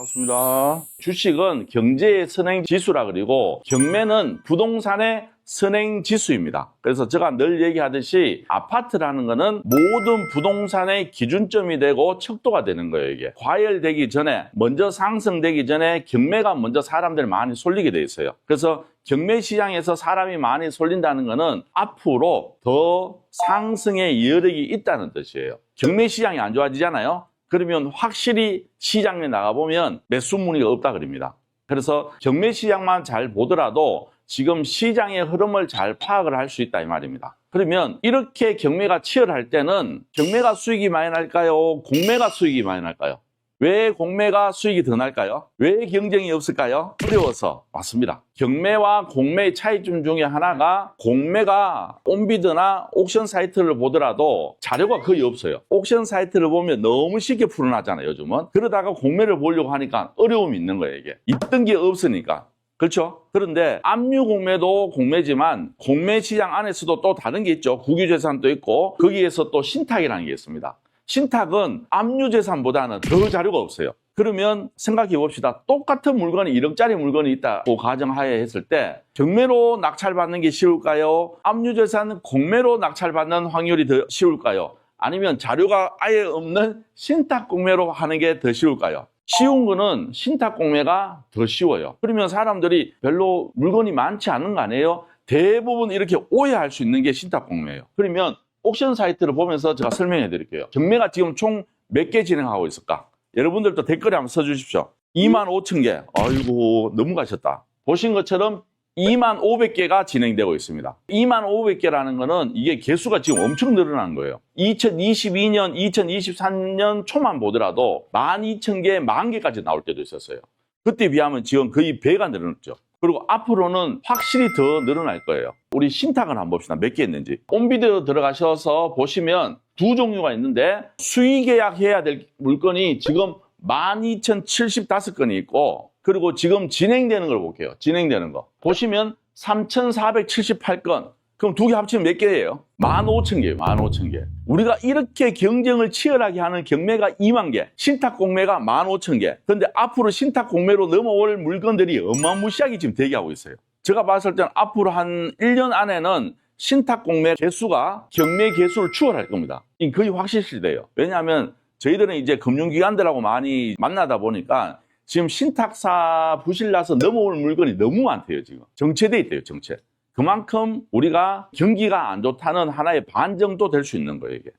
반갑습니다. 주식은 경제의 선행지수라 그리고 경매는 부동산의 선행지수입니다. 그래서 제가 늘 얘기하듯이 아파트라는 거는 모든 부동산의 기준점이 되고 척도가 되는 거예요. 이게 과열되기 전에 먼저 상승되기 전에 경매가 먼저 사람들이 많이 쏠리게 돼 있어요. 그래서 경매 시장에서 사람이 많이 쏠린다는 거는 앞으로 더 상승의 여력이 있다는 뜻이에요. 경매 시장이 안 좋아지잖아요. 그러면 확실히 시장에 나가보면 매수 문의가 없다 그럽니다. 그래서 경매 시장만 잘 보더라도 지금 시장의 흐름을 잘 파악을 할 수 있다 이 말입니다. 그러면 이렇게 경매가 치열할 때는 경매가 수익이 많이 날까요? 공매가 수익이 많이 날까요? 왜 공매가 수익이 더 날까요? 왜 경쟁이 없을까요? 어려워서. 맞습니다. 경매와 공매의 차이점 중에 하나가 공매가 온비드나 옥션 사이트를 보더라도 자료가 거의 없어요. 옥션 사이트를 보면 너무 쉽게 풀어놨잖아요, 요즘은. 그러다가 공매를 보려고 하니까 어려움이 있는 거예요, 이게. 있던 게 없으니까. 그렇죠? 그런데 압류 공매도 공매지만 공매 시장 안에서도 또 다른 게 있죠. 국유재산도 있고 거기에서 또 신탁이라는 게 있습니다. 신탁은 압류재산보다는 더 자료가 없어요. 그러면 생각해 봅시다. 똑같은 물건이 1억짜리 물건이 있다고 가정하에 했을 때 경매로 낙찰받는 게 쉬울까요? 압류재산 공매로 낙찰받는 확률이 더 쉬울까요? 아니면 자료가 아예 없는 신탁 공매로 하는 게 더 쉬울까요? 쉬운 거는 신탁 공매가 더 쉬워요. 그러면 사람들이 별로 물건이 많지 않은 거 아니에요? 대부분 이렇게 오해할 수 있는 게 신탁 공매예요. 그러면 옥션 사이트를 보면서 제가 설명해 드릴게요. 경매가 지금 총 몇 개 진행하고 있을까? 여러분들도 댓글에 한번 써주십시오. 25,000개. 아이고 너무 가셨다. 보신 것처럼 25,500개가 진행되고 있습니다. 25,500개라는 거는 이게 개수가 지금 엄청 늘어난 거예요. 2022년, 2023년 초만 보더라도 12,000개, 10,000개까지 나올 때도 있었어요. 그때 비하면 지금 거의 배가 늘어났죠. 그리고 앞으로는 확실히 더 늘어날 거예요. 우리 신탁을 한번 봅시다. 몇 개 있는지. 온비디오 들어가셔서 보시면 두 종류가 있는데 수의 계약해야 될 물건이 지금 12,075건이 있고 그리고 지금 진행되는 걸 볼게요. 진행되는 거. 보시면 3,478건. 그럼 두 개 합치면 몇 개예요? 15,000개예요. 15,000개. 우리가 이렇게 경쟁을 치열하게 하는 경매가 2만 개, 신탁 공매가 15,000개. 그런데 앞으로 신탁 공매로 넘어올 물건들이 어마무시하게 지금 대기하고 있어요. 제가 봤을 때는 앞으로 한 1년 안에는 신탁 공매 개수가 경매 개수를 추월할 겁니다. 이 거의 확실시돼요. 왜냐하면 저희들은 이제 금융기관들하고 많이 만나다 보니까 지금 신탁사 부실나서 넘어올 물건이 너무 많대요, 지금. 정체돼 있대요, 정체. 그만큼 우리가 경기가 안 좋다는 하나의 반증도 될 수 있는 거예요, 이게.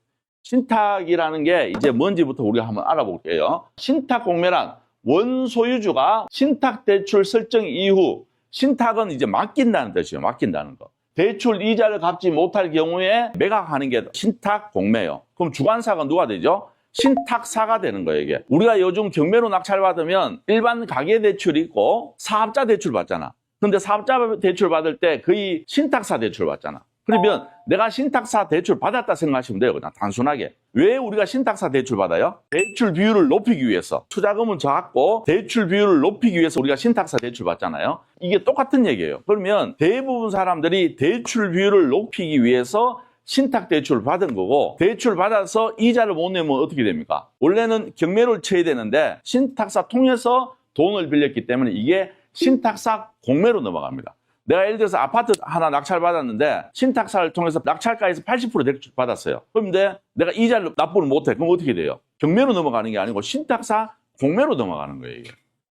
신탁이라는 게 이제 뭔지부터 우리가 한번 알아볼게요. 신탁 공매란 원소유주가 신탁 대출 설정 이후 신탁은 이제 맡긴다는 뜻이에요, 맡긴다는 거. 대출 이자를 갚지 못할 경우에 매각하는 게 신탁 공매예요. 그럼 주관사가 누가 되죠? 신탁사가 되는 거예요, 이게. 우리가 요즘 경매로 낙찰받으면 일반 가계대출이 있고 사업자 대출 받잖아. 근데 사업자 대출 받을 때 거의 신탁사 대출 받잖아. 그러면 내가 신탁사 대출 받았다 생각하시면 돼요, 그냥 단순하게. 왜 우리가 신탁사 대출 받아요? 대출 비율을 높이기 위해서. 투자금은 작고 대출 비율을 높이기 위해서 우리가 신탁사 대출 받잖아요. 이게 똑같은 얘기예요. 그러면 대부분 사람들이 대출 비율을 높이기 위해서 신탁 대출을 받은 거고 대출 받아서 이자를 못 내면 어떻게 됩니까? 원래는 경매를 쳐야 되는데 신탁사 통해서 돈을 빌렸기 때문에 이게 신탁사 공매로 넘어갑니다. 내가 예를 들어서 아파트 하나 낙찰받았는데 신탁사를 통해서 낙찰가에서 80% 대출 받았어요. 그런데 내가 이자를 납부를 못해. 그럼 어떻게 돼요? 경매로 넘어가는 게 아니고 신탁사 공매로 넘어가는 거예요, 이게.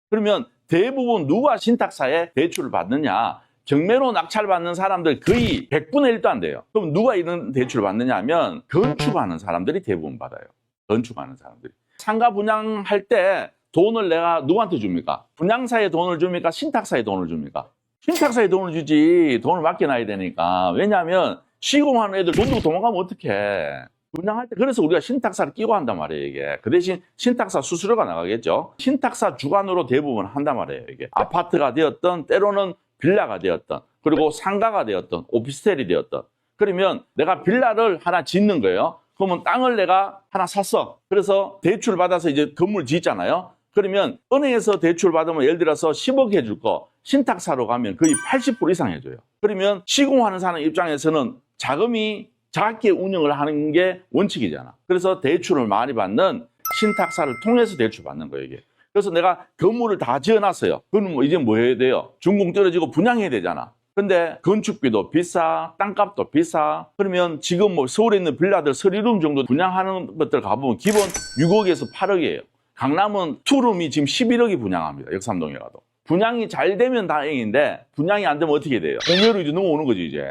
그러면 대부분 누가 신탁사에 대출을 받느냐? 경매로 낙찰받는 사람들 거의 100분의 1도 안 돼요. 그럼 누가 이런 대출을 받느냐 하면 건축하는 사람들이 대부분 받아요. 건축하는 사람들이. 상가 분양할 때 돈을 내가 누구한테 줍니까? 분양사에 돈을 줍니까? 신탁사에 돈을 줍니까? 신탁사에 돈을 주지. 돈을 맡겨놔야 되니까. 왜냐하면 시공하는 애들 돈 주고 도망가면 어떡해. 분양할 때 그래서 우리가 신탁사를 끼고 한단 말이에요, 이게. 그 대신 신탁사 수수료가 나가겠죠. 신탁사 주관으로 대부분 한단 말이에요, 이게. 아파트가 되었던 때로는 빌라가 되었던 그리고 상가가 되었던 오피스텔이 되었던 그러면 내가 빌라를 하나 짓는 거예요. 그러면 땅을 내가 하나 샀어. 그래서 대출 받아서 이제 건물 짓잖아요. 그러면 은행에서 대출 받으면 예를 들어서 10억 해줄 거 신탁사로 가면 거의 80% 이상 해줘요. 그러면 시공하는 사람 입장에서는 자금이 작게 운영을 하는 게 원칙이잖아. 그래서 대출을 많이 받는 신탁사를 통해서 대출 받는 거예요, 이게. 그래서 내가 건물을 다 지어놨어요. 그럼 뭐 이제 뭐 해야 돼요? 준공 떨어지고 분양해야 되잖아. 근데 건축비도 비싸, 땅값도 비싸. 그러면 지금 뭐 서울에 있는 빌라들 서리룸 정도 분양하는 것들 가보면 기본 6억에서 8억이에요. 강남은 투룸이 지금 11억이 분양합니다. 역삼동에 가도. 분양이 잘 되면 다행인데 분양이 안 되면 어떻게 돼요? 공여로 이제 넘어오는 거지 이제.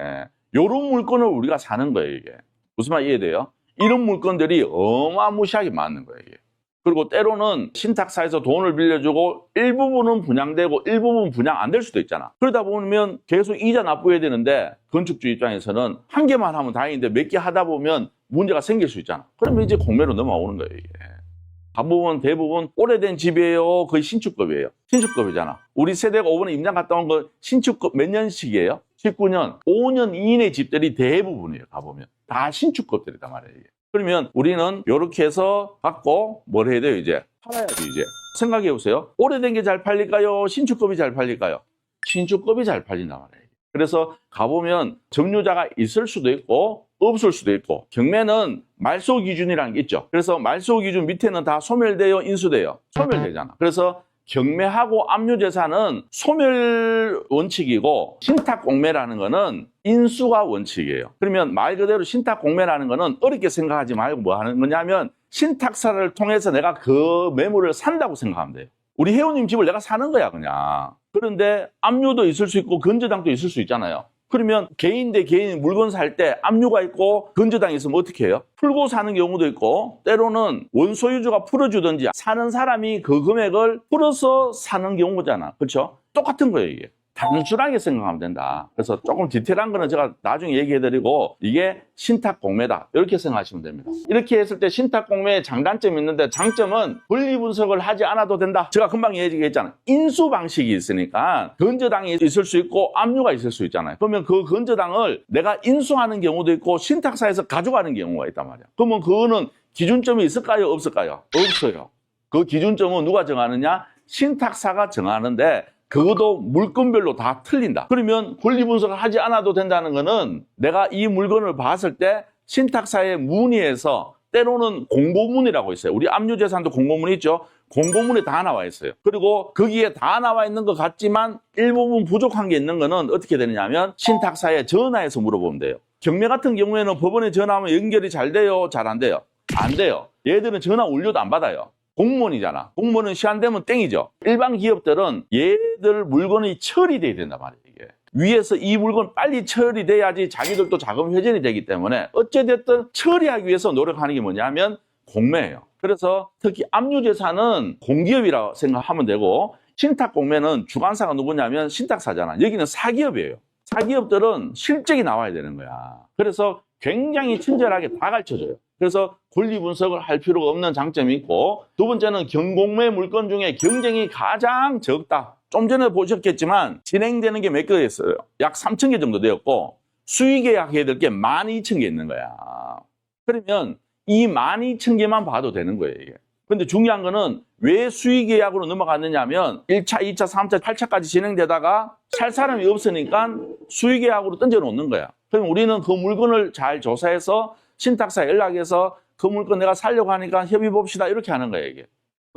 요런 물건을 우리가 사는 거예요 이게. 무슨 말 이해돼요? 이런 물건들이 어마무시하게 많은 거예요 이게. 그리고 때로는 신탁사에서 돈을 빌려주고 일부분은 분양되고 일부분은 분양 안 될 수도 있잖아. 그러다 보면 계속 이자 납부해야 되는데 건축주 입장에서는 한 개만 하면 다행인데 몇 개 하다 보면 문제가 생길 수 있잖아. 그러면 이제 공매로 넘어오는 거예요 이게. 대부분 오래된 집이에요. 거의 신축급이에요. 신축급이잖아. 우리 세대가 5번에 임장 갔다 온 거 신축급 몇 년씩이에요? 19년, 5년 이내 집들이 대부분이에요. 가보면 다 신축급들이단 말이에요 이게. 그러면 우리는 이렇게 해서 갖고 뭘 해야 돼요 이제? 팔아야지 이제. 생각해 보세요. 오래된 게 잘 팔릴까요? 신축급이 잘 팔릴까요? 신축급이 잘 팔린단 말이에요. 그래서 가보면 점유자가 있을 수도 있고 없을 수도 있고 경매는 말소 기준이라는 게 있죠. 그래서 말소 기준 밑에는 다 소멸돼요? 인수돼요? 소멸되잖아. 그래서 경매하고 압류재산은 소멸 원칙이고 신탁공매라는 거는 인수가 원칙이에요. 그러면 말 그대로 신탁공매라는 거는 어렵게 생각하지 말고 뭐 하는 거냐면 신탁사를 통해서 내가 그 매물을 산다고 생각하면 돼요. 우리 회원님 집을 내가 사는 거야 그냥. 그런데 압류도 있을 수 있고 건저당도 있을 수 있잖아요. 그러면 개인 대 개인 물건 살 때 압류가 있고 건저당이 있으면 어떻게 해요? 풀고 사는 경우도 있고 때로는 원소유주가 풀어주든지 사는 사람이 그 금액을 풀어서 사는 경우잖아. 그렇죠? 똑같은 거예요 이게. 단순하게 생각하면 된다. 그래서 조금 디테일한 거는 제가 나중에 얘기해드리고 이게 신탁공매다. 이렇게 생각하시면 됩니다. 이렇게 했을 때 신탁공매의 장단점이 있는데 장점은 권리분석을 하지 않아도 된다. 제가 금방 얘기했잖아요. 인수 방식이 있으니까 건저당이 있을 수 있고 압류가 있을 수 있잖아요. 그러면 그 건저당을 내가 인수하는 경우도 있고 신탁사에서 가져가는 경우가 있단 말이야. 그러면 그거는 기준점이 있을까요? 없을까요? 없어요. 그 기준점은 누가 정하느냐? 신탁사가 정하는데 그것도 물건별로 다 틀린다. 그러면 권리분석을 하지 않아도 된다는 거는 내가 이 물건을 봤을 때 신탁사에 문의해서 때로는 공고문이라고 있어요. 우리 압류재산도 공고문이 있죠. 공고문에 다 나와 있어요. 그리고 거기에 다 나와 있는 것 같지만 일부분 부족한 게 있는 거는 어떻게 되느냐면 신탁사에 전화해서 물어보면 돼요. 경매 같은 경우에는 법원에 전화하면 연결이 잘 돼요? 잘 안 돼요? 안 돼요. 얘들은 전화 올려도 안 받아요. 공무원이잖아. 공무원은 시한 되면 땡이죠. 일반 기업들은 얘들 물건이 처리돼야 된단 말이에요. 이게. 위에서 이 물건 빨리 처리돼야지 자기들도 자금 회전이 되기 때문에 어찌됐든 처리하기 위해서 노력하는 게 뭐냐면 공매예요. 그래서 특히 압류재산은 공기업이라고 생각하면 되고 신탁공매는 주관사가 누구냐면 신탁사잖아. 여기는 사기업이에요. 사기업들은 실적이 나와야 되는 거야. 그래서 굉장히 친절하게 다 가르쳐줘요. 그래서 권리 분석을 할 필요가 없는 장점이 있고 두 번째는 경공매 물건 중에 경쟁이 가장 적다. 좀 전에 보셨겠지만 진행되는 게 몇 개 있어요. 약 3,000개 정도 되었고 수의계약해야 될 게 12,000개 있는 거야. 그러면 이 12,000개만 봐도 되는 거예요. 이게. 근데 중요한 거는 왜 수의계약으로 넘어갔느냐 하면 1차, 2차, 3차, 8차까지 진행되다가 살 사람이 없으니까 수의계약으로 던져놓는 거야. 그럼 우리는 그 물건을 잘 조사해서 신탁사에 연락해서 그 물건 내가 살려고 하니까 협의 봅시다 이렇게 하는 거예요 이게.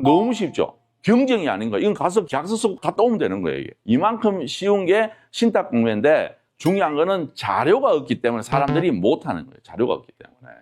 너무 쉽죠. 경쟁이 아닌 거예요. 이건 가서 계약서 쓰고 갔다 오면 되는 거예요 이게. 이만큼 쉬운 게 신탁공매인데 중요한 거는 자료가 없기 때문에 사람들이 못하는 거예요. 자료가 없기 때문에.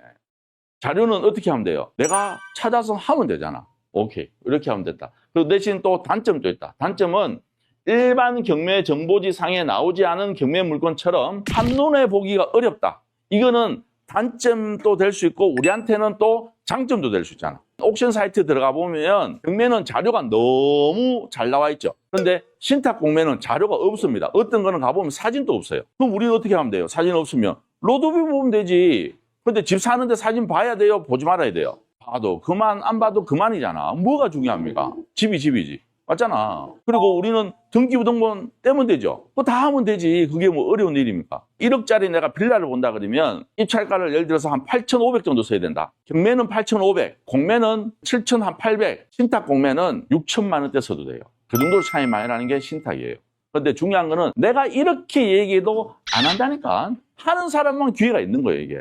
자료는 어떻게 하면 돼요? 내가 찾아서 하면 되잖아. 오케이. 이렇게 하면 됐다. 그리고 대신 또 단점도 있다. 단점은 일반 경매 정보지 상에 나오지 않은 경매 물건처럼 한눈에 보기가 어렵다. 이거는 단점도 될 수 있고 우리한테는 또 장점도 될 수 있잖아. 옥션 사이트 들어가 보면 경매는 자료가 너무 잘 나와 있죠. 그런데 신탁 공매는 자료가 없습니다. 어떤 거는 가보면 사진도 없어요. 그럼 우리는 어떻게 하면 돼요? 사진 없으면 로드뷰 보면 되지. 근데 집 사는데 사진 봐야 돼요? 보지 말아야 돼요? 봐도 그만, 안 봐도 그만이잖아. 뭐가 중요합니까? 집이 집이지. 맞잖아. 그리고 우리는 등기부등본 떼면 되죠. 그거 다 하면 되지. 그게 뭐 어려운 일입니까? 1억짜리 내가 빌라를 본다 그러면 입찰가를 예를 들어서 한 8,500 정도 써야 된다. 경매는 8,500, 공매는 7,800, 신탁 공매는 6천만 원대 써도 돼요. 그 정도 차이 많이 나는 게 신탁이에요. 근데 중요한 거는 내가 이렇게 얘기해도 안 한다니까. 하는 사람만 기회가 있는 거예요, 이게.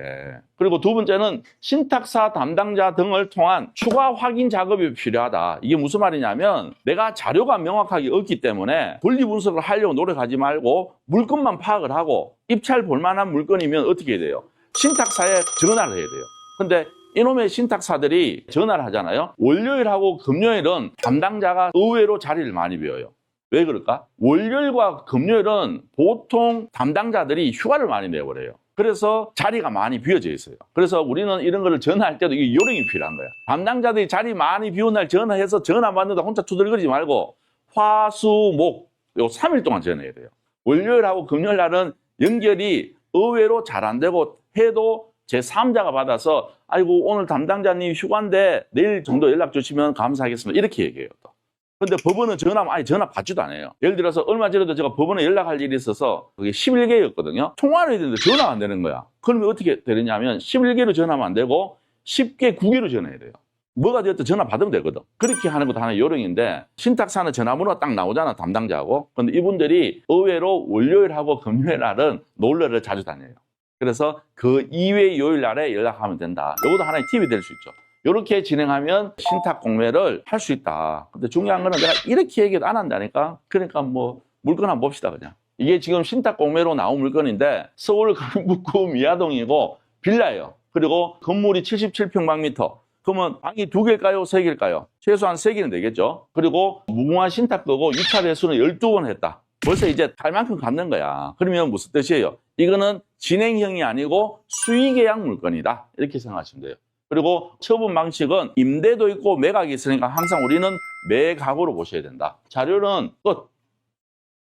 그리고 두 번째는 신탁사 담당자 등을 통한 추가 확인 작업이 필요하다. 이게 무슨 말이냐면 내가 자료가 명확하게 없기 때문에 분리 분석을 하려고 노력하지 말고 물건만 파악을 하고 입찰 볼만한 물건이면 어떻게 해야 돼요? 신탁사에 전화를 해야 돼요. 근데 이놈의 신탁사들이 전화를 하잖아요. 월요일하고 금요일은 담당자가 의외로 자리를 많이 비워요. 왜 그럴까? 월요일과 금요일은 보통 담당자들이 휴가를 많이 내버려요. 그래서 자리가 많이 비어져 있어요. 그래서 우리는 이런 거를 전화할 때도 이게 요령이 필요한 거야. 담당자들이 자리 많이 비운 날 전화해서 전화 받는다 혼자 투덜거리지 말고 화, 수, 목 요 3일 동안 전화해야 돼요. 월요일하고 금요일 날은 연결이 의외로 잘 안 되고 해도 제3자가 받아서 아이고 오늘 담당자님 휴가인데 내일 정도 연락 주시면 감사하겠습니다. 이렇게 얘기해요. 또. 근데 법원은 전화하면 아예 전화 받지도 않아요. 예를 들어서 얼마 전에도 제가 법원에 연락할 일이 있어서 그게 11개였거든요. 통화를 해야 되는데 전화가 안 되는 거야. 그러면 어떻게 되느냐면 11개로 전화하면 안 되고 10개, 9개로 전화해야 돼요. 뭐가 되었든 전화 받으면 되거든. 그렇게 하는 것도 하나의 요령인데 신탁사는 전화번호가 딱 나오잖아, 담당자하고. 근데 이분들이 의외로 월요일하고 금요일 날은 놀러를 자주 다녀요. 그래서 그 이외의 요일 날에 연락하면 된다. 이것도 하나의 팁이 될 수 있죠. 이렇게 진행하면 신탁 공매를 할 수 있다. 근데 중요한 거는 내가 이렇게 얘기도 안 한다니까. 그러니까 뭐 물건 한번 봅시다 그냥. 이게 지금 신탁 공매로 나온 물건인데 서울 강북구 미아동이고 빌라예요. 그리고 건물이 77평방미터. 그러면 방이 2개일까요? 3개일까요? 최소한 3개는 되겠죠. 그리고 무궁화 신탁도고 유찰 회수는 12번 했다. 벌써 이제 갈 만큼 갚는 거야. 그러면 무슨 뜻이에요? 이거는 진행형이 아니고 수의계약 물건이다. 이렇게 생각하시면 돼요. 그리고 처분 방식은 임대도 있고 매각이 있으니까 항상 우리는 매각으로 보셔야 된다. 자료는 끝.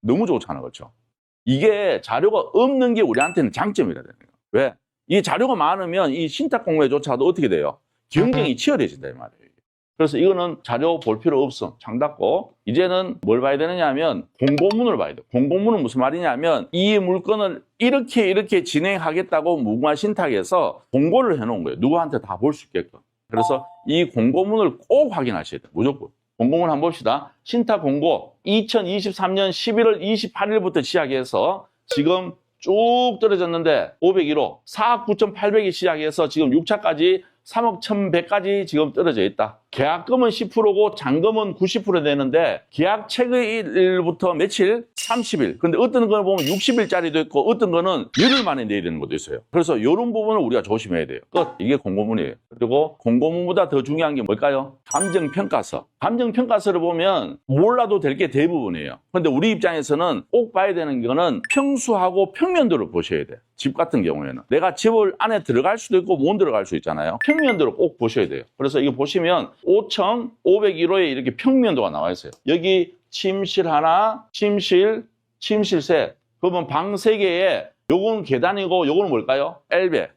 너무 좋잖아, 그렇죠? 이게 자료가 없는 게 우리한테는 장점이라 되는 거예요. 왜? 이 자료가 많으면 이 신탁 공매조차도 어떻게 돼요? 경쟁이 치열해진다 이 말이에요. 그래서 이거는 자료 볼 필요 없어. 창 닫고. 이제는 뭘 봐야 되느냐 하면 공고문을 봐야 돼요. 공고문은 무슨 말이냐면 이 물건을 이렇게 진행하겠다고 무궁화 신탁에서 공고를 해놓은 거예요. 누구한테 다 볼 수 있게끔. 그래서 이 공고문을 꼭 확인하셔야 돼요. 무조건. 공고문 한번 봅시다. 신탁 공고 2023년 11월 28일부터 시작해서 지금 쭉 떨어졌는데 501호 4억 9,800이 시작해서 지금 6차까지 3억 1,100까지 지금 떨어져 있다. 계약금은 10%고 잔금은 90% 되는데 계약 체결일부터 며칠? 30일. 근데 어떤 거는 보면 60일짜리도 있고 어떤 거는 열흘 만에 내야 되는 것도 있어요. 그래서 이런 부분을 우리가 조심해야 돼요. 끝. 이게 공고문이에요. 그리고 공고문보다 더 중요한 게 뭘까요? 감정평가서. 감정평가서를 보면 몰라도 될 게 대부분이에요. 근데 우리 입장에서는 꼭 봐야 되는 거는 평수하고 평면도를 보셔야 돼요. 집 같은 경우에는. 내가 집을 안에 들어갈 수도 있고 못 들어갈 수 있잖아요. 평면도를 꼭 보셔야 돼요. 그래서 이거 보시면 5층 501호에 이렇게 평면도가 나와 있어요. 여기 침실 하나, 침실 셋. 그러면 방 3개에 요건 계단이고 요거는 뭘까요? 엘베.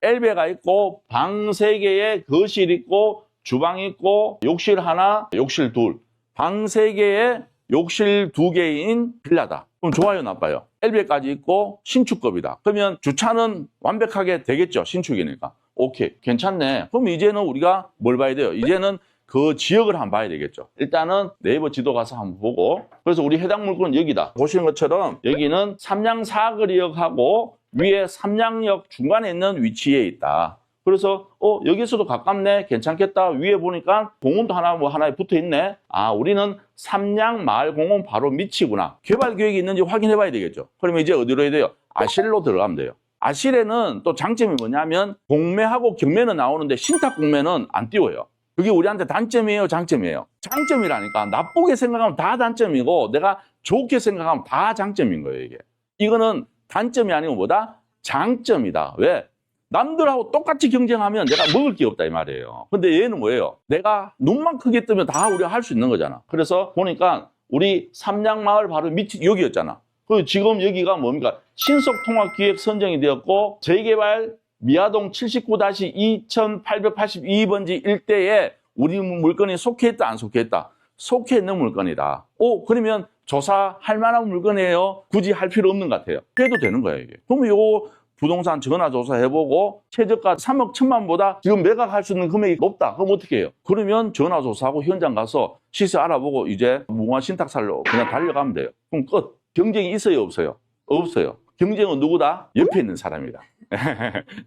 엘베가 있고 방 3개에 거실 있고 주방 있고 욕실 하나, 욕실 둘. 방 3개에 욕실 2개인 빌라다. 그럼 좋아요, 나빠요? 엘베까지 있고 신축급이다. 그러면 주차는 완벽하게 되겠죠, 신축이니까. 오케이, 괜찮네. 그럼 이제는 우리가 뭘 봐야 돼요? 이제는 그 지역을 한번 봐야 되겠죠. 일단은 네이버 지도 가서 한번 보고. 그래서 우리 해당 물건은 여기다. 보시는 것처럼 여기는 삼양 사거리역하고 위에 삼양역 중간에 있는 위치에 있다. 그래서 여기서도 가깝네, 괜찮겠다. 위에 보니까 공원도 하나에 붙어 있네. 우리는 삼양마을공원 바로 밑이구나. 개발 계획이 있는지 확인해 봐야 되겠죠. 그러면 이제 어디로 해야 돼요? 아실로 들어가면 돼요. 아실에는 또 장점이 뭐냐면 공매하고 경매는 나오는데 신탁 공매는 안 띄워요. 그게 우리한테 단점이에요, 장점이에요? 장점이라니까. 나쁘게 생각하면 다 단점이고 내가 좋게 생각하면 다 장점인 거예요, 이게. 이거는 단점이 아니고 뭐다? 장점이다. 왜? 남들하고 똑같이 경쟁하면 내가 먹을 게 없다 이 말이에요. 근데 얘는 뭐예요? 내가 눈만 크게 뜨면 다 우리가 할 수 있는 거잖아. 그래서 보니까 우리 삼양마을 바로 밑이 여기였잖아. 그리고 지금 여기가 뭡니까? 신속통합기획 선정이 되었고 재개발 미아동 79-2882번지 일대에 우리 물건이 속해 있다 안 속해 있다? 속해 있는 물건이다. 그러면 조사할 만한 물건이에요? 굳이 할 필요 없는 것 같아요. 해도 되는 거예요 이게. 그러면 요거 부동산 전화조사 해보고 최저가 3억 1천만보다 지금 매각할 수 있는 금액이 높다. 그럼 어떻게 해요? 그러면 전화조사하고 현장 가서 시세 알아보고 이제 무궁화 신탁살로 그냥 달려가면 돼요. 그럼 끝. 경쟁이 있어요, 없어요? 없어요. 경쟁은 누구다? 옆에 있는 사람이다.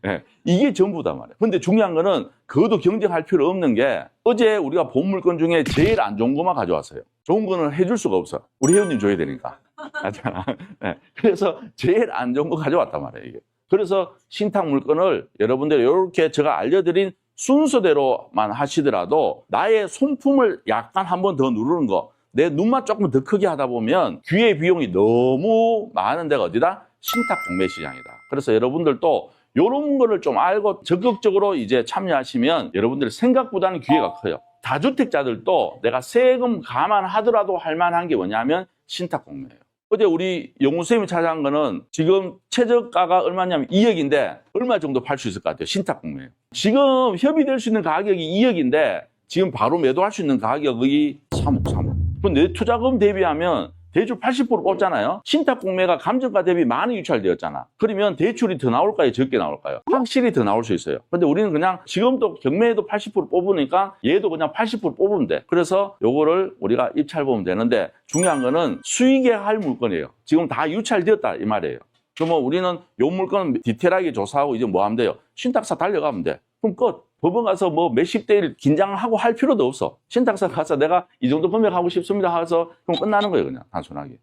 네, 이게 전부다 말이에요. 근데 중요한 거는 그것도 경쟁할 필요 없는 게 어제 우리가 본 물건 중에 제일 안 좋은 것만 가져왔어요. 좋은 거는 해줄 수가 없어. 우리 회원님 줘야 되니까. 맞잖아. 네, 그래서 제일 안 좋은 거 가져왔단 말이에요, 이게. 그래서 신탁 물건을 여러분들 이렇게 제가 알려드린 순서대로만 하시더라도 나의 손품을 약간 한 번 더 누르는 거, 내 눈만 조금 더 크게 하다 보면 기회 비용이 너무 많은 데가 어디다? 신탁 공매 시장이다. 그래서 여러분들도 이런 거를 좀 알고 적극적으로 이제 참여하시면 여러분들 생각보다는 기회가 커요. 다주택자들도 내가 세금 감안하더라도 할 만한 게 뭐냐면 신탁 공매예요. 어제 우리 영우 선생님이 찾아간 거는 지금 최저가가 얼마냐면 2억인데 얼마 정도 팔 수 있을 것 같아요? 신탁 공매예요. 지금 협의될 수 있는 가격이 2억인데 지금 바로 매도할 수 있는 가격이 3억. 그럼 내 투자금 대비하면 대출 80% 뽑잖아요. 신탁 공매가 감정가 대비 많이 유찰되었잖아. 그러면 대출이 더 나올까요? 적게 나올까요? 확실히 더 나올 수 있어요. 근데 우리는 그냥 지금도 경매에도 80% 뽑으니까 얘도 그냥 80% 뽑으면 돼. 그래서 요거를 우리가 입찰 보면 되는데 중요한 거는 수익에 할 물건이에요. 지금 다 유찰되었다 이 말이에요. 그러면 우리는 요 물건 디테일하게 조사하고 이제 뭐 하면 돼요? 신탁사 달려가면 돼. 그럼 끝. 법원 가서 뭐 몇십 대 1 긴장하고 할 필요도 없어. 신탁사 가서 내가 이 정도 금액 하고 싶습니다 해서 그럼 끝나는 거예요, 그냥 단순하게.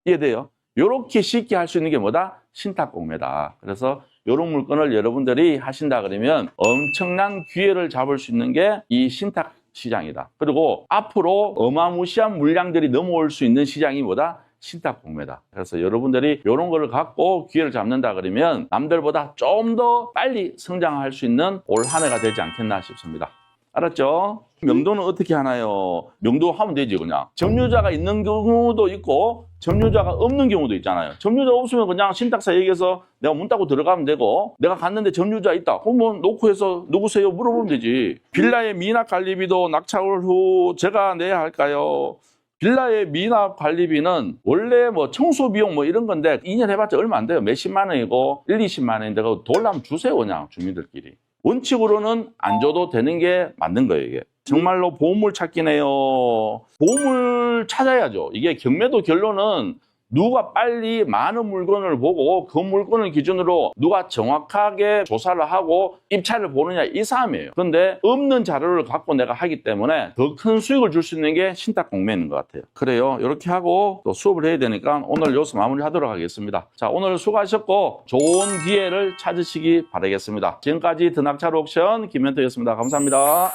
이해돼요? 요렇게 쉽게 할 수 있는 게 뭐다? 신탁 공매다. 그래서 요런 물건을 여러분들이 하신다 그러면 엄청난 기회를 잡을 수 있는 게 이 신탁 시장이다. 그리고 앞으로 어마무시한 물량들이 넘어올 수 있는 시장이 뭐다? 신탁 공매다. 그래서 여러분들이 이런 거를 갖고 기회를 잡는다 그러면 남들보다 좀 더 빨리 성장할 수 있는 올 한 해가 되지 않겠나 싶습니다. 알았죠? 명도는 어떻게 하나요? 명도 하면 되지 그냥. 점유자가 있는 경우도 있고 점유자가 없는 경우도 있잖아요. 점유자 없으면 그냥 신탁사 얘기해서 내가 문 닫고 들어가면 되고 내가 갔는데 점유자 있다. 그럼 뭐 놓고 해서 누구세요? 물어보면 되지. 빌라의 미납 관리비도 낙찰 후 제가 내야 할까요? 빌라의 미납 관리비는 원래 뭐 청소 비용 뭐 이런 건데 2년 해봤자 얼마 안 돼요. 몇십만 원이고 1, 20만 원인데 그거 돌라면 주세요 그냥 주민들끼리. 원칙으로는 안 줘도 되는 게 맞는 거예요 이게. 정말로 보물 찾기네요. 보물 찾아야죠. 이게 경매도 결론은 누가 빨리 많은 물건을 보고 그 물건을 기준으로 누가 정확하게 조사를 하고 입찰을 보느냐 이 싸움이에요. 그런데 없는 자료를 갖고 내가 하기 때문에 더 큰 수익을 줄 수 있는 게 신탁 공매인 것 같아요. 그래요. 이렇게 하고 또 수업을 해야 되니까 오늘 여기서 마무리하도록 하겠습니다. 자, 오늘 수고하셨고 좋은 기회를 찾으시기 바라겠습니다. 지금까지 드낙찰 옥션 김멘토였습니다. 감사합니다.